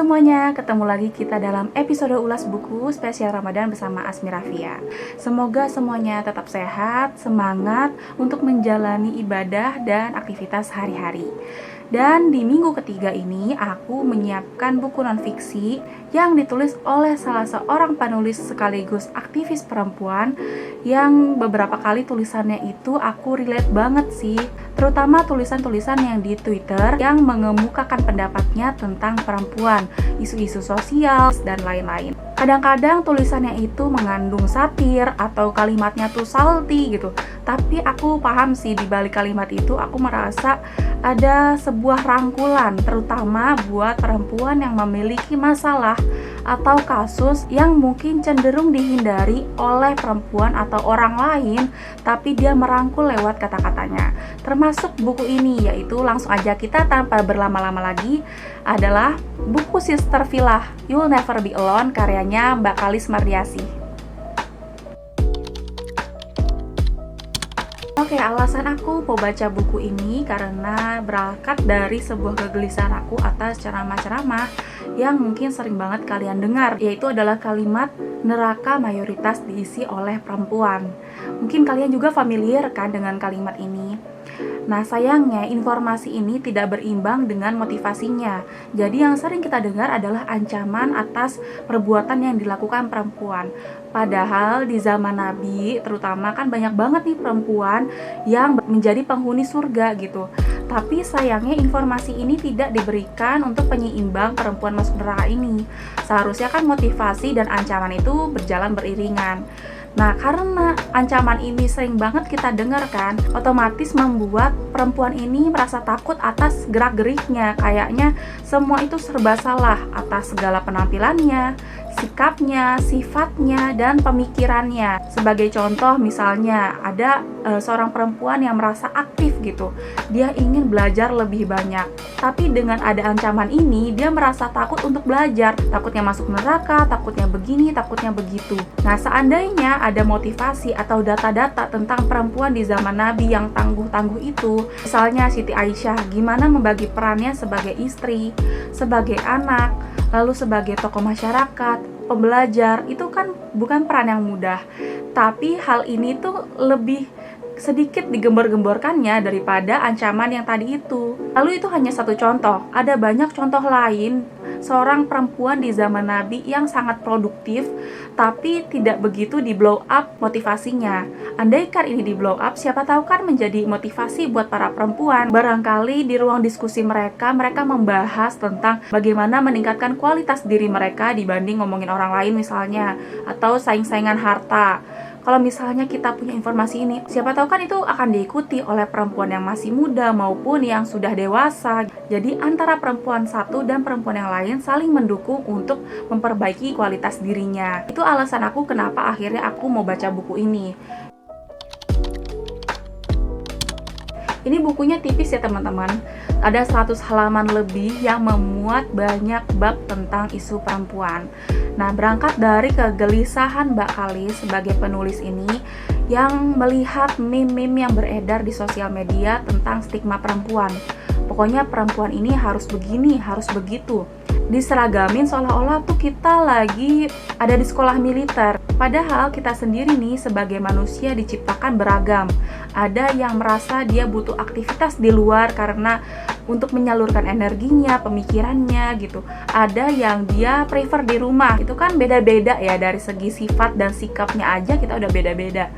semuanya, ketemu lagi kita dalam episode ulas buku spesial Ramadan bersama Asmi Rafia. Semoga semuanya tetap sehat, semangat untuk menjalani ibadah dan aktivitas hari-hari. Dan di minggu ketiga ini aku menyiapkan buku non-fiksi yang ditulis oleh salah seorang penulis sekaligus aktivis perempuan yang beberapa kali tulisannya itu aku relate banget sih, terutama tulisan-tulisan yang di Twitter yang mengemukakan pendapatnya tentang perempuan, isu-isu sosial, dan lain-lain. Kadang-kadang tulisannya itu mengandung satir atau kalimatnya tuh salty gitu. Tapi aku paham sih di balik kalimat itu aku merasa ada sebuah rangkulan terutama buat perempuan yang memiliki masalah atau kasus yang mungkin cenderung dihindari oleh perempuan atau orang lain, tapi dia merangkul lewat kata-katanya. Termasuk buku ini, yaitu langsung aja kita tanpa berlama-lama lagi adalah buku Sister Villa You'll Never Be Alone karyanya Mbak Kalis Mardiasih. Oke, alasan aku mau baca buku ini karena berangkat dari sebuah kegelisahan aku atas ceramah-ceramah yang mungkin sering banget kalian dengar, yaitu adalah kalimat neraka mayoritas diisi oleh perempuan. Mungkin kalian juga familiar kan dengan kalimat ini. Nah, sayangnya informasi ini tidak berimbang dengan motivasinya. Jadi yang sering kita dengar adalah ancaman atas perbuatan yang dilakukan perempuan. Padahal di zaman Nabi terutama kan banyak banget nih perempuan yang menjadi penghuni surga gitu. Tapi sayangnya informasi ini tidak diberikan untuk penyeimbang perempuan masuk neraka ini. Seharusnya kan motivasi dan ancaman itu berjalan beriringan. Nah, karena ancaman ini sering banget kita dengar kan, otomatis membuat perempuan ini merasa takut atas gerak-geriknya. Kayaknya semua itu serba salah atas segala penampilannya, sikapnya, sifatnya, dan pemikirannya. Sebagai contoh misalnya ada seorang perempuan yang merasa aktif gitu. Dia ingin belajar lebih banyak. Tapi dengan ada ancaman ini, dia merasa takut untuk belajar. Takutnya masuk neraka, takutnya begini, takutnya begitu. Nah, seandainya ada motivasi atau data-data tentang perempuan di zaman Nabi yang tangguh-tangguh itu, misalnya Siti Aisyah, gimana membagi perannya sebagai istri, sebagai anak, lalu sebagai tokoh masyarakat, pembelajar, itu kan bukan peran yang mudah. Tapi hal ini tuh lebih sedikit digembor-gemborkannya daripada ancaman yang tadi itu. Lalu itu hanya satu contoh, ada banyak contoh lain seorang perempuan di zaman Nabi yang sangat produktif tapi tidak begitu di blow up motivasinya. Andaikan ini di blow up, siapa tahu kan menjadi motivasi buat para perempuan. Barangkali di ruang diskusi mereka membahas tentang bagaimana meningkatkan kualitas diri mereka dibanding ngomongin orang lain misalnya, atau saing-saingan harta. Kalau misalnya kita punya informasi ini, siapa tahu kan itu akan diikuti oleh perempuan yang masih muda maupun yang sudah dewasa. Jadi antara perempuan satu dan perempuan yang lain saling mendukung untuk memperbaiki kualitas dirinya. Itu alasan aku kenapa akhirnya aku mau baca buku ini. Ini bukunya tipis ya teman-teman. Ada 100 halaman lebih yang memuat banyak bab tentang isu perempuan. Nah, berangkat dari kegelisahan Mbak Kalis sebagai penulis ini yang melihat meme-meme yang beredar di sosial media tentang stigma perempuan. Pokoknya perempuan ini harus begini, harus begitu. Diseragamin seolah-olah tuh kita lagi ada di sekolah militer. Padahal kita sendiri nih sebagai manusia diciptakan beragam. Ada yang merasa dia butuh aktivitas di luar karena untuk menyalurkan energinya, pemikirannya gitu. Ada yang dia prefer di rumah. Itu kan beda-beda ya, dari segi sifat dan sikapnya aja kita udah beda-beda.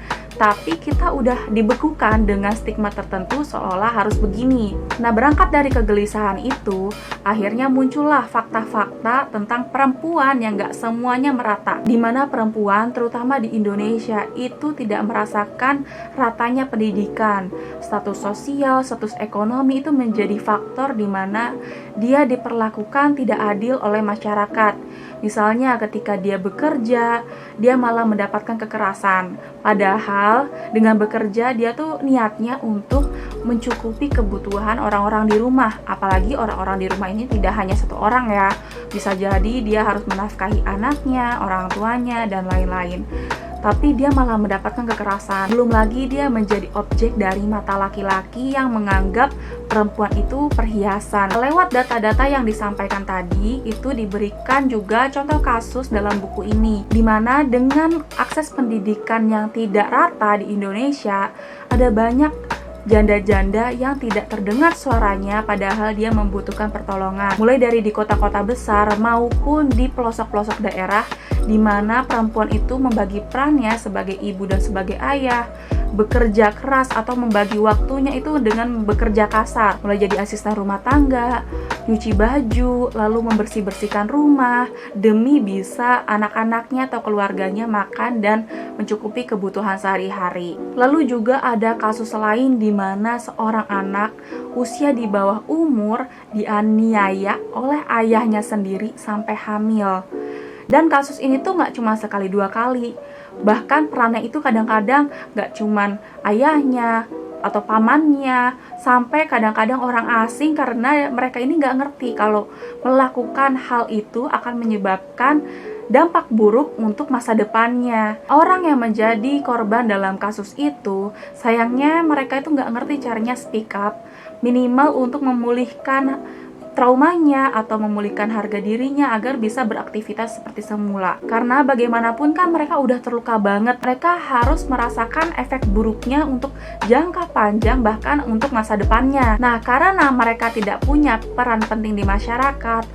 Tapi kita udah dibekukan dengan stigma tertentu seolah harus begini. Nah, berangkat dari kegelisahan itu, akhirnya muncullah fakta-fakta tentang perempuan yang gak semuanya merata. Dimana perempuan, terutama di Indonesia, itu tidak merasakan ratanya pendidikan. Status sosial, status ekonomi itu menjadi faktor dimana dia diperlakukan tidak adil oleh masyarakat. Misalnya ketika dia bekerja, dia malah mendapatkan kekerasan. Padahal dengan bekerja dia tuh niatnya untuk mencukupi kebutuhan orang-orang di rumah. Apalagi orang-orang di rumah ini tidak hanya satu orang ya. Bisa jadi dia harus menafkahi anaknya, orang tuanya, dan lain-lain. Tapi dia malah mendapatkan kekerasan. Belum lagi dia menjadi objek dari mata laki-laki yang menganggap perempuan itu perhiasan. Lewat data-data yang disampaikan tadi, itu diberikan juga contoh kasus dalam buku ini, dimana dengan akses pendidikan yang tidak rata di Indonesia, ada banyak janda-janda yang tidak terdengar suaranya padahal dia membutuhkan pertolongan. Mulai dari di kota-kota besar maupun di pelosok-pelosok daerah di mana perempuan itu membagi perannya sebagai ibu dan sebagai ayah, bekerja keras atau membagi waktunya itu dengan bekerja kasar, mulai jadi asisten rumah tangga, nyuci baju, lalu membersih-bersihkan rumah demi bisa anak-anaknya atau keluarganya makan dan mencukupi kebutuhan sehari-hari. Lalu juga ada kasus lain di mana seorang anak usia di bawah umur dianiaya oleh ayahnya sendiri sampai hamil. Dan kasus ini tuh nggak cuma sekali dua kali, bahkan perannya itu kadang-kadang nggak cuman ayahnya atau pamannya, sampai kadang-kadang orang asing karena mereka ini nggak ngerti kalau melakukan hal itu akan menyebabkan dampak buruk untuk masa depannya. Orang yang menjadi korban dalam kasus itu, sayangnya mereka itu nggak ngerti caranya speak up, minimal untuk memulihkan traumanya atau memulihkan harga dirinya agar bisa beraktivitas seperti semula. Karena bagaimanapun kan mereka udah terluka banget, mereka harus merasakan efek buruknya untuk jangka panjang bahkan untuk masa depannya. Nah, karena mereka tidak punya peran penting di masyarakat,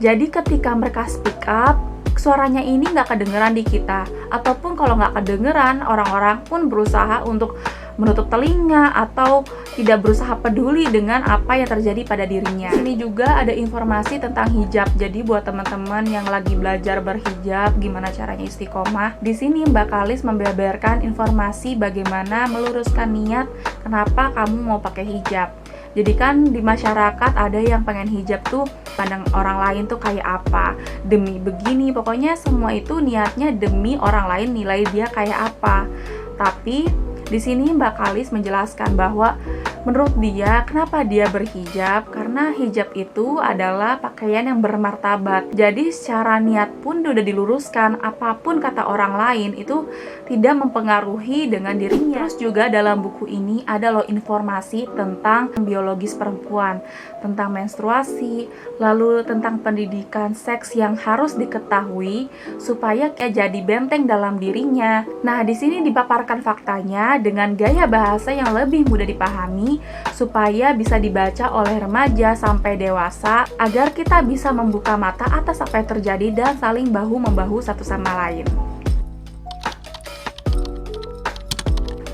jadi ketika mereka speak up, suaranya ini nggak kedengeran di kita, ataupun kalau nggak kedengeran, orang-orang pun berusaha untuk menutup telinga atau tidak berusaha peduli dengan apa yang terjadi pada dirinya. Ini juga ada informasi tentang hijab. Jadi buat teman-teman yang lagi belajar berhijab, gimana caranya istiqomah, di sini Mbak Kalis membeberkan informasi bagaimana meluruskan niat kenapa kamu mau pakai hijab. Jadi kan di masyarakat ada yang pengen hijab tuh pandang orang lain tuh kayak apa, demi begini, pokoknya semua itu niatnya demi orang lain nilai dia kayak apa. Tapi di sini Mbak Kalis menjelaskan bahwa menurut dia kenapa dia berhijab, karena hijab itu adalah pakaian yang bermartabat. Jadi secara niat pun udah diluruskan, apapun kata orang lain itu tidak mempengaruhi dengan dirinya. Terus juga dalam buku ini ada loh informasi tentang biologis perempuan, tentang menstruasi, lalu tentang pendidikan seks yang harus diketahui supaya kayak jadi benteng dalam dirinya. Nah, di sini dipaparkan faktanya dengan gaya bahasa yang lebih mudah dipahami supaya bisa dibaca oleh remaja sampai dewasa agar kita bisa membuka mata atas apa yang terjadi dan saling bahu-membahu satu sama lain.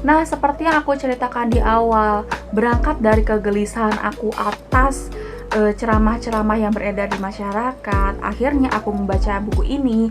Nah, seperti yang aku ceritakan di awal, berangkat dari kegelisahan aku atas ceramah-ceramah yang beredar di masyarakat, akhirnya aku membaca buku ini.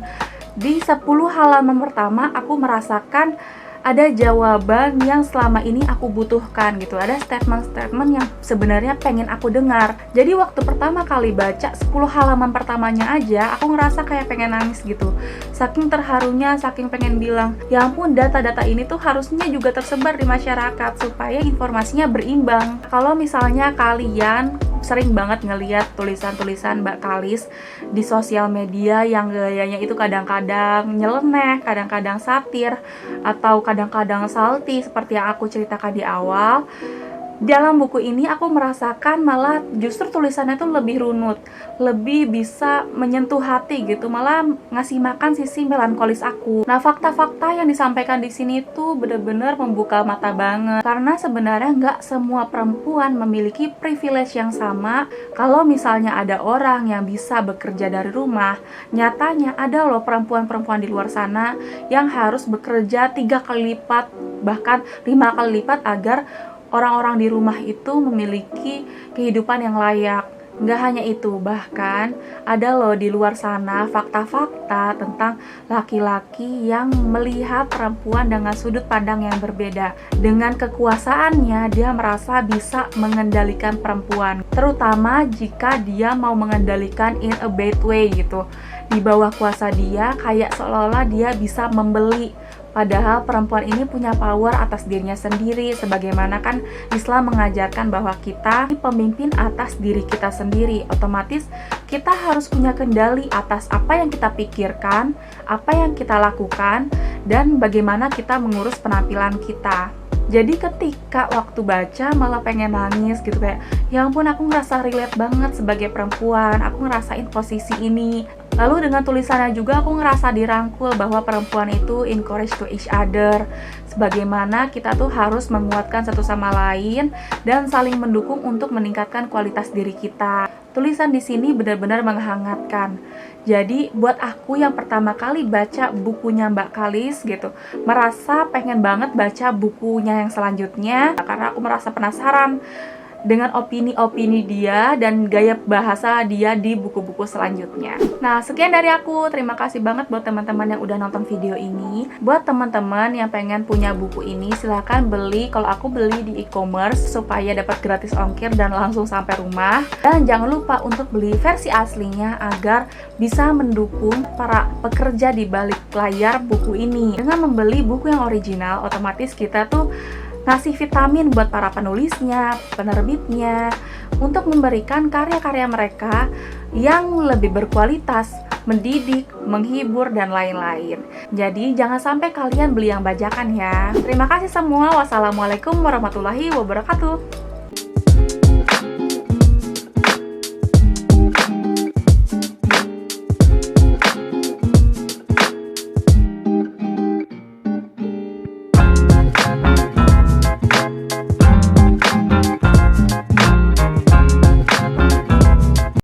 Di 10 halaman pertama aku merasakan ada jawaban yang selama ini aku butuhkan gitu. Ada statement-statement yang sebenarnya pengen aku dengar. Jadi waktu pertama kali baca 10 halaman pertamanya aja, aku ngerasa kayak pengen nangis gitu. Saking terharunya, saking pengen bilang, ya ampun, data-data ini tuh harusnya juga tersebar di masyarakat supaya informasinya berimbang. Kalau misalnya kalian sering banget ngeliat tulisan-tulisan Mbak Kalis di sosial media yang gayanya itu kadang-kadang nyeleneh, kadang-kadang satir, atau kadang-kadang salty seperti yang aku ceritakan di awal. Dalam buku ini aku merasakan malah justru tulisannya tuh lebih runut, lebih bisa menyentuh hati gitu, malah ngasih makan sisi melankolis aku. Nah, fakta-fakta yang disampaikan di sini tuh bener-bener membuka mata banget, karena sebenarnya nggak semua perempuan memiliki privilege yang sama. Kalau misalnya ada orang yang bisa bekerja dari rumah, nyatanya ada loh perempuan-perempuan di luar sana yang harus bekerja 3 kali lipat, bahkan 5 kali lipat agar orang-orang di rumah itu memiliki kehidupan yang layak. Nggak hanya itu, bahkan ada loh di luar sana fakta-fakta tentang laki-laki yang melihat perempuan dengan sudut pandang yang berbeda. Dengan kekuasaannya, dia merasa bisa mengendalikan perempuan, terutama jika dia mau mengendalikan in a bad way gitu. Di bawah kuasa dia, kayak seolah-olah dia bisa membeli Padahal perempuan ini punya power atas dirinya sendiri, sebagaimana kan Islam mengajarkan bahwa kita pemimpin atas diri kita sendiri. Otomatis kita harus punya kendali atas apa yang kita pikirkan, apa yang kita lakukan, dan bagaimana kita mengurus penampilan kita. Jadi ketika waktu baca malah pengen nangis gitu, kayak ya ampun, aku ngerasa relate banget sebagai perempuan, aku ngerasain posisi ini. Lalu dengan tulisannya juga aku ngerasa dirangkul bahwa perempuan itu encourage to each other, sebagaimana kita tuh harus menguatkan satu sama lain dan saling mendukung untuk meningkatkan kualitas diri kita. Tulisan di sini benar-benar menghangatkan. Jadi buat aku yang pertama kali baca bukunya Mbak Kalis gitu, merasa pengen banget baca bukunya yang selanjutnya karena aku merasa penasaran dengan opini-opini dia dan gaya bahasa dia di buku-buku selanjutnya. Nah, sekian dari aku. Terima kasih banget buat teman-teman yang udah nonton video ini. Buat teman-teman yang pengen punya buku ini, silahkan beli. Kalau aku beli di e-commerce supaya dapat gratis ongkir dan langsung sampai rumah. Dan jangan lupa untuk beli versi aslinya agar bisa mendukung para pekerja di balik layar buku ini. Dengan membeli buku yang original, otomatis kita tuh ngasih vitamin buat para penulisnya, penerbitnya, untuk memberikan karya-karya mereka yang lebih berkualitas, mendidik, menghibur, dan lain-lain. Jadi jangan sampai kalian beli yang bajakan ya. Terima kasih semua. Wassalamualaikum warahmatullahi wabarakatuh.